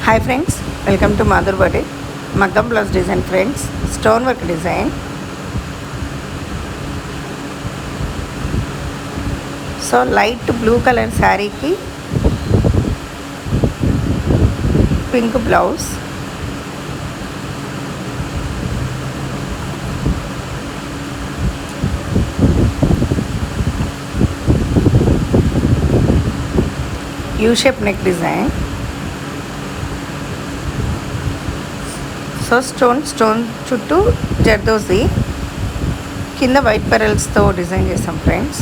Hi friends, welcome to Madhur Boutique. Maggam blouse design friends, stonework design. So light blue color saree ki pink blouse. U-shape neck design. So stone చుట్టూ జర్దోసి కింద white పెరల్స్తో design చేసాం friends.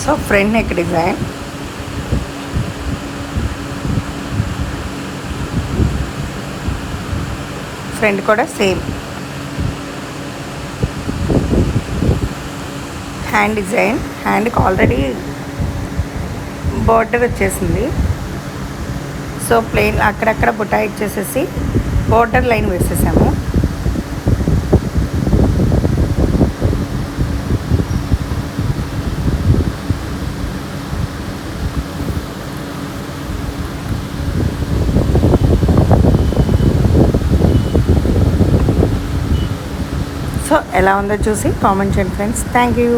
So front neck design. Front కూడా same. Hand design, హ్యాండ్కి already border వచ్చేసింది. So plain అక్కడక్కడ buta ఇచ్చేసేసి border line వేసేసాము. So ఎలా ఉందో చూసి కామెంట్ చేయండి ఫ్రెండ్స్. Thank you.